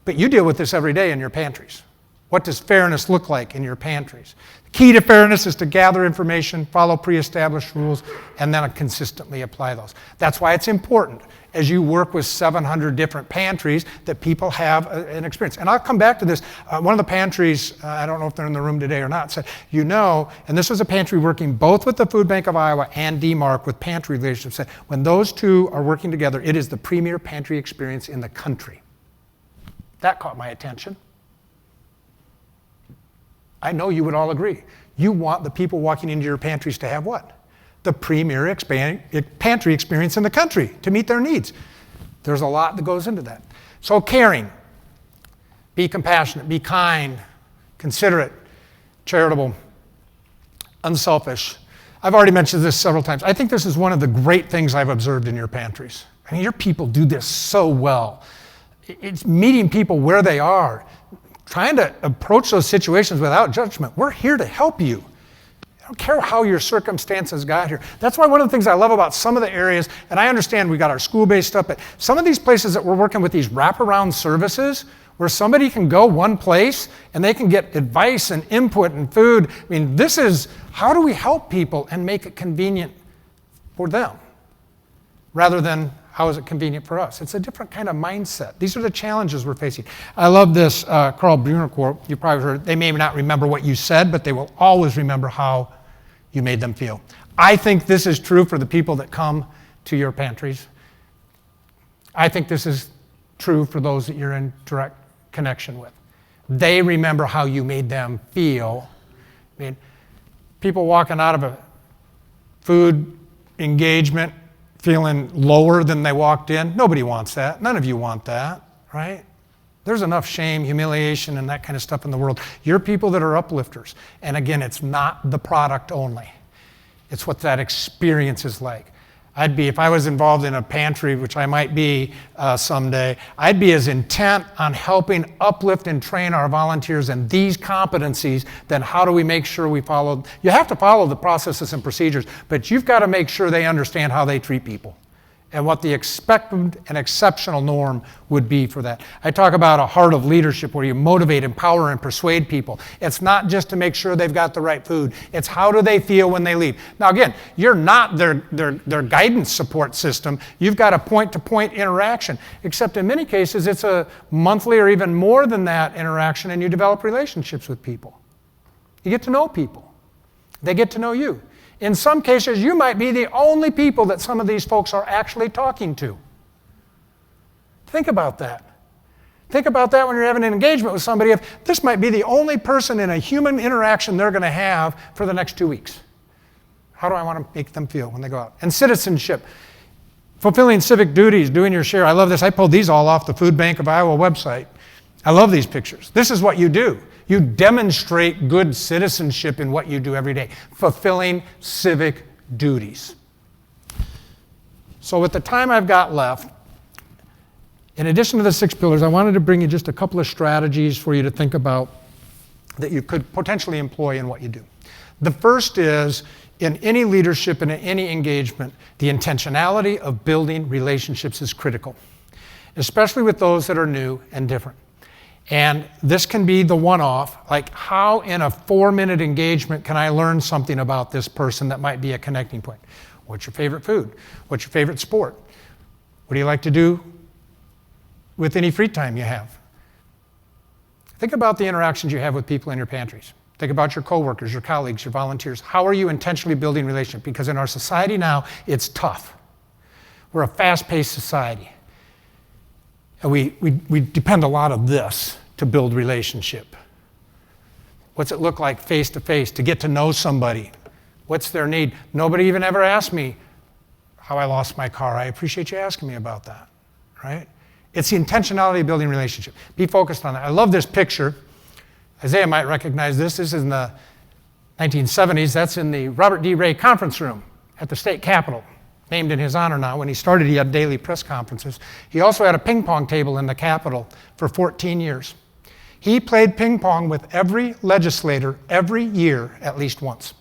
But you deal with this every day in your pantries. What does fairness look like in your pantries? The key to fairness is to gather information, follow pre-established rules, and then consistently apply those. That's why it's important as you work with 700 different pantries that people have an experience. And I'll come back to this. One of the pantries, I don't know if they're in the room today or not, said, and this was a pantry working both with the Food Bank of Iowa and DMARC with pantry relationships, said when those two are working together, it is the premier pantry experience in the country. That caught my attention. I know you would all agree. You want the people walking into your pantries to have what? The premier pantry experience in the country to meet their needs. There's a lot that goes into that. So caring, be compassionate, be kind, considerate, charitable, unselfish. I've already mentioned this several times. I think this is one of the great things I've observed in your pantries. I mean, your people do this so well. It's meeting people where they are, trying to approach those situations without judgment. We're here to help you. I don't care how your circumstances got here. That's why one of the things I love about some of the areas, and I understand we got our school-based stuff, but some of these places that we're working with these wraparound services where somebody can go one place and they can get advice and input and food. I mean, this is how do we help people and make it convenient for them rather than how is it convenient for us? It's a different kind of mindset. These are the challenges we're facing. I love this Carl Brunner quote. You probably heard, they may not remember what you said, but they will always remember how you made them feel. I think this is true for the people that come to your pantries. I think this is true for those that you're in direct connection with. They remember how you made them feel. I mean, people walking out of a food engagement feeling lower than they walked in, nobody wants that. None of you want that, right? There's enough shame, humiliation, and that kind of stuff in the world. You're people that are uplifters. And again, it's not the product only. It's what that experience is like. If I was involved in a pantry, which I might be someday, I'd be as intent on helping uplift and train our volunteers in these competencies than how do we make sure we follow. You have to follow the processes and procedures, but you've got to make sure they understand how they treat people and what the expected and exceptional norm would be for that. I talk about a heart of leadership where you motivate, empower, and persuade people. It's not just to make sure they've got the right food. It's how do they feel when they leave. Now again, you're not their guidance support system. You've got a point-to-point interaction, except in many cases it's a monthly or even more than that interaction, and you develop relationships with people. You get to know people. They get to know you. In some cases, you might be the only people that some of these folks are actually talking to. Think about that. Think about that when you're having an engagement with somebody. If this might be the only person in a human interaction they're going to have for the next 2 weeks. How do I want to make them feel when they go out? And citizenship. Fulfilling civic duties, doing your share. I love this. I pulled these all off the Food Bank of Iowa website. I love these pictures. This is what you do. You demonstrate good citizenship in what you do every day, fulfilling civic duties. So with the time I've got left, in addition to the 6 pillars, I wanted to bring you just a couple of strategies for you to think about that you could potentially employ in what you do. The first is, in any leadership and in any engagement, the intentionality of building relationships is critical, especially with those that are new and different. And this can be the one-off, like how in a 4-minute engagement can I learn something about this person that might be a connecting point? What's your favorite food? What's your favorite sport? What do you like to do with any free time you have? Think about the interactions you have with people in your pantries. Think about your coworkers, your colleagues, your volunteers. How are you intentionally building relationships? Because in our society now, it's tough. We're a fast-paced society. And we depend a lot of this to build relationship. What's it look like face to face, to get to know somebody? What's their need? Nobody even ever asked me how I lost my car. I appreciate you asking me about that, right? It's the intentionality of building relationship. Be focused on that. I love this picture. Isaiah might recognize this. This is in the 1970s. That's in the Robert D. Ray conference room at the state capitol. Named in his honor now. When he started, he had daily press conferences. He also had a ping pong table in the Capitol for 14 years. He played ping pong with every legislator every year at least once.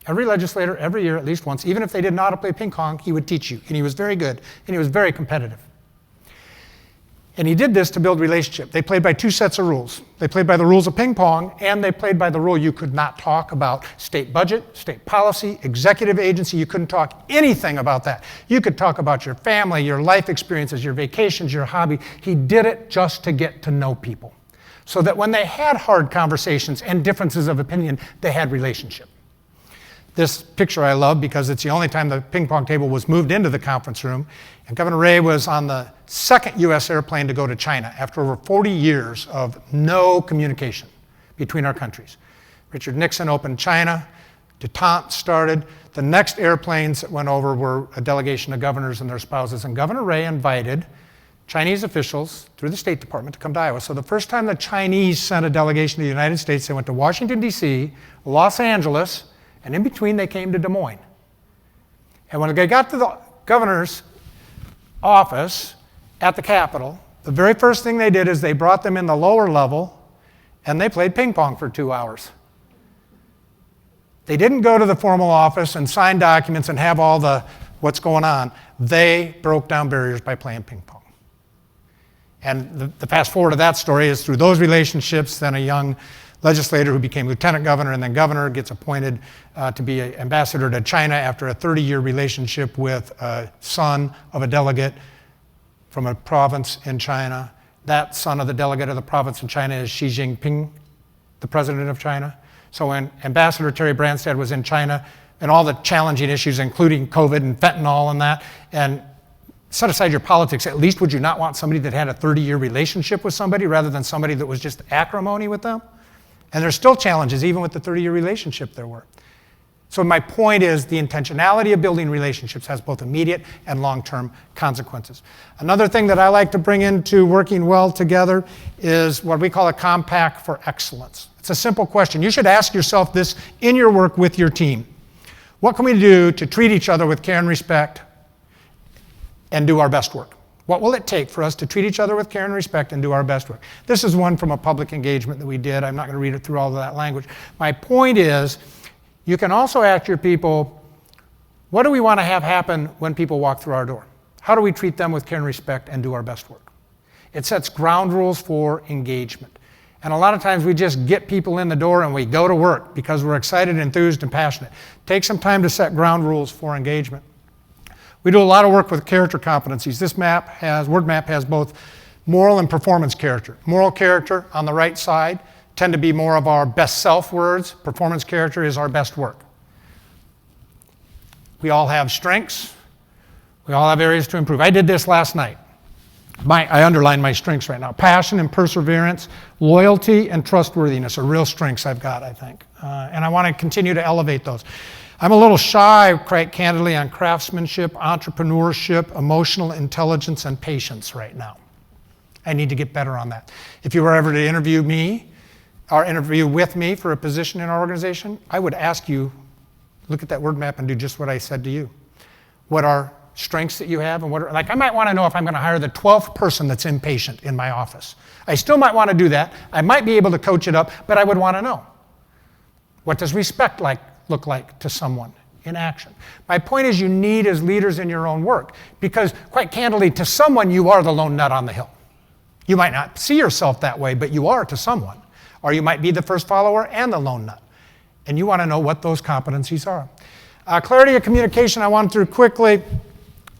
Every legislator every year at least once. Even if they didn't know how to play ping pong, he would teach you. And he was very good, and he was very competitive. And he did this to build relationship. They played by 2 sets of rules. They played by the rules of ping pong, and they played by the rule you could not talk about state budget, state policy, executive agency. You couldn't talk anything about that. You could talk about your family, your life experiences, your vacations, your hobby. He did it just to get to know people, so that when they had hard conversations and differences of opinion, they had relationship. This picture I love because it's the only time the ping pong table was moved into the conference room. And Governor Ray was on the 2nd U.S. airplane to go to China after over 40 years of no communication between our countries. Richard Nixon opened China. Detente started. The next airplanes that went over were a delegation of governors and their spouses. And Governor Ray invited Chinese officials through the State Department to come to Iowa. So the first time the Chinese sent a delegation to the United States, they went to Washington, D.C., Los Angeles, and in between, they came to Des Moines. And when they got to the governor's office at the Capitol, the very first thing they did is they brought them in the lower level, and they played ping pong for 2 hours. They didn't go to the formal office and sign documents and have all the what's going on. They broke down barriers by playing ping pong. And the fast forward of that story is through those relationships, then a young legislator who became lieutenant governor and then governor, gets appointed to be an ambassador to China after a 30-year relationship with a son of a delegate from a province in China. That son of the delegate of the province in China is Xi Jinping, the president of China. So when Ambassador Terry Branstad was in China, and all the challenging issues, including COVID and fentanyl and that, and set aside your politics, at least would you not want somebody that had a 30-year relationship with somebody rather than somebody that was just acrimony with them? And there's still challenges, even with the 30-year relationship there were. So my point is the intentionality of building relationships has both immediate and long-term consequences. Another thing that I like to bring into working well together is what we call a compact for excellence. It's a simple question. You should ask yourself this in your work with your team. What can we do to treat each other with care and respect and do our best work? What will it take for us to treat each other with care and respect and do our best work? This is one from a public engagement that we did. I'm not going to read it through all of that language. My point is, you can also ask your people, what do we want to have happen when people walk through our door? How do we treat them with care and respect and do our best work? It sets ground rules for engagement. And a lot of times we just get people in the door and we go to work because we're excited, enthused, and passionate. Take some time to set ground rules for engagement. We do a lot of work with character competencies. This word map has both moral and performance character. Moral character on the right side tend to be more of our best self words. Performance character is our best work. We all have strengths. We all have areas to improve. I did this last night. I underline my strengths right now. Passion and perseverance, loyalty and trustworthiness are real strengths I've got, I think. And I want to continue to elevate those. I'm a little shy, quite candidly, on craftsmanship, entrepreneurship, emotional intelligence, and patience right now. I need to get better on that. If you were ever to interview me, or interview with me for a position in our organization, I would ask you, look at that word map and do just what I said to you. What are strengths that you have, and I might want to know if I'm going to hire the 12th person that's impatient in my office. I still might want to do that. I might be able to coach it up, but I would want to know. What does respect look like to someone in action? My point is you need as leaders in your own work, because quite candidly, to someone you are the lone nut on the hill. You might not see yourself that way, but you are to someone. Or you might be the first follower and the lone nut. And you want to know what those competencies are. Clarity of communication I went through quickly.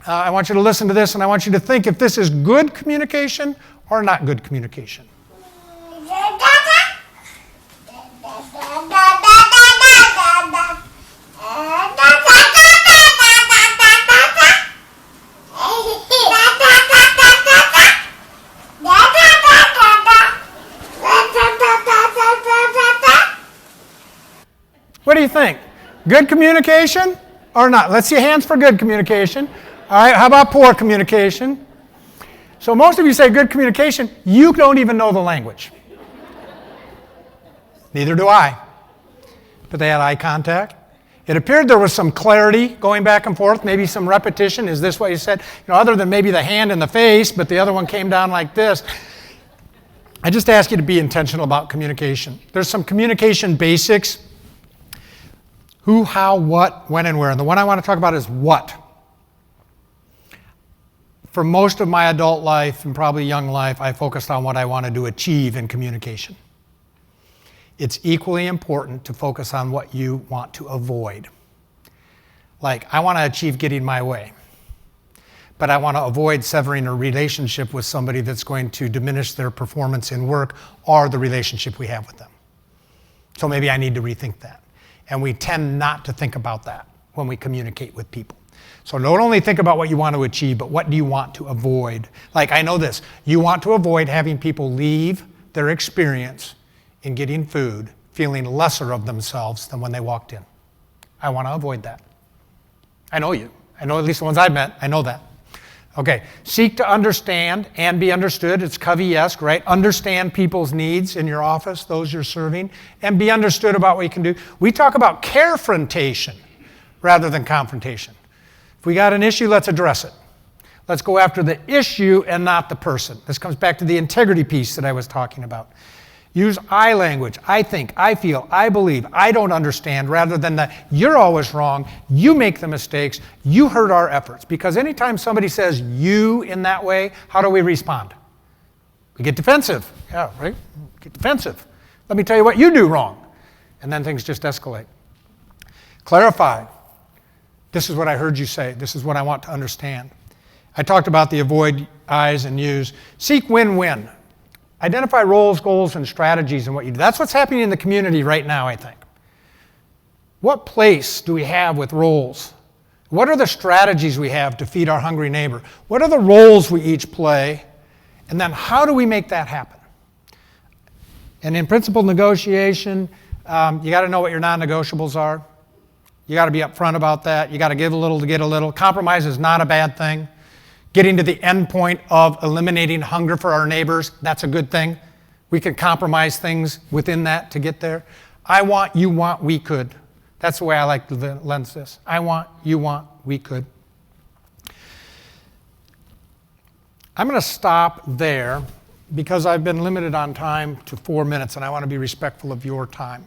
I want you to listen to this, and I want you to think if this is good communication or not good communication. What do you think? Good communication or not? Let's see hands for good communication. All right, how about poor communication? So most of you say good communication, you don't even know the language. Neither do I. But they had eye contact. It appeared there was some clarity going back and forth, maybe some repetition. Is this what you said? Other than maybe the hand in the face, but the other one came down like this. I just ask you to be intentional about communication. There's some communication basics. Who, how, what, when, and where. And the one I want to talk about is what. For most of my adult life and probably young life, I focused on what I wanted to achieve in communication. It's equally important to focus on what you want to avoid. Like, I want to achieve getting my way, but I want to avoid severing a relationship with somebody that's going to diminish their performance in work or the relationship we have with them. So maybe I need to rethink that. And we tend not to think about that when we communicate with people. So don't only think about what you want to achieve, but what do you want to avoid? Like, I know this. You want to avoid having people leave their experience in getting food feeling lesser of themselves than when they walked in. I want to avoid that. I know you. I know at least the ones I've met. I know that. Okay, seek to understand and be understood. It's Covey-esque, right? Understand people's needs in your office, those you're serving, and be understood about what you can do. We talk about carefrontation rather than confrontation. If we got an issue, let's address it. Let's go after the issue and not the person. This comes back to the integrity piece that I was talking about. Use I language. I think, I feel, I believe, I don't understand, rather than the you're always wrong, you make the mistakes, you hurt our efforts. Because anytime somebody says you in that way, how do we respond? We get defensive. Yeah, right? Get defensive. Let me tell you what you do wrong. And then things just escalate. Clarify. This is what I heard you say. This is what I want to understand. I talked about the avoid I's and U's. Seek win-win. Identify roles, goals, and strategies in what you do. That's what's happening in the community right now, I think. What place do we have with roles? What are the strategies we have to feed our hungry neighbor? What are the roles we each play? And then how do we make that happen? And in principled negotiation, you got to know what your non-negotiables are. You got to be upfront about that. You got to give a little to get a little. Compromise is not a bad thing. Getting to the end point of eliminating hunger for our neighbors, that's a good thing. We can compromise things within that to get there. I want, you want, we could. That's the way I like to lens this. I want, you want, we could. I'm going to stop there because I've been limited on time to 4 minutes and I want to be respectful of your time.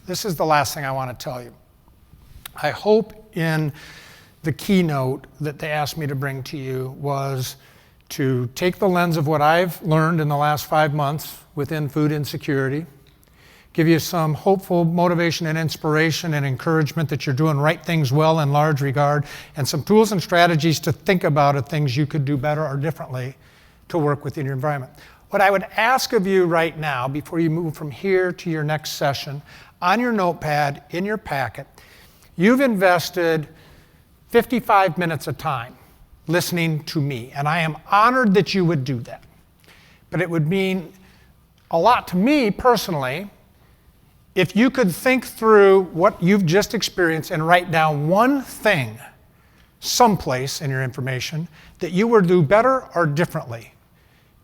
This is the last thing I want to tell you. I hope in the keynote that they asked me to bring to you was to take the lens of what I've learned in the last 5 months within food insecurity, give you some hopeful motivation and inspiration and encouragement that you're doing right things well in large regard, and some tools and strategies to think about of things you could do better or differently to work within your environment. What I would ask of you right now, before you move from here to your next session, on your notepad, in your packet, you've invested 55 minutes of time listening to me, and I am honored that you would do that. But it would mean a lot to me personally if you could think through what you've just experienced and write down one thing someplace in your information that you would do better or differently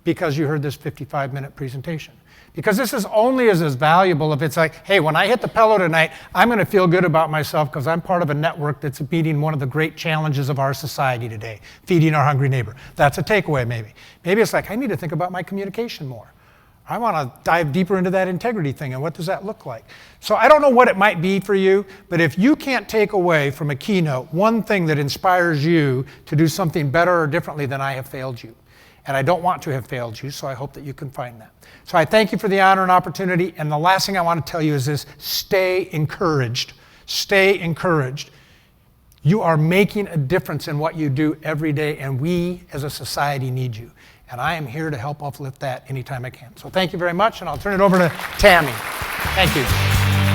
because you heard this 55-minute presentation. Because this is only as valuable if it's like, hey, when I hit the pillow tonight, I'm going to feel good about myself because I'm part of a network that's meeting one of the great challenges of our society today, feeding our hungry neighbor. That's a takeaway maybe. Maybe it's like, I need to think about my communication more. I want to dive deeper into that integrity thing and what does that look like? So I don't know what it might be for you, but if you can't take away from a keynote one thing that inspires you to do something better or differently, then I have failed you. And I don't want to have failed you, so I hope that you can find that. So I thank you for the honor and opportunity, and the last thing I want to tell you is this: stay encouraged. Stay encouraged. You are making a difference in what you do every day, and we as a society need you. And I am here to help uplift that anytime I can. So thank you very much, and I'll turn it over to Tammy. Thank you.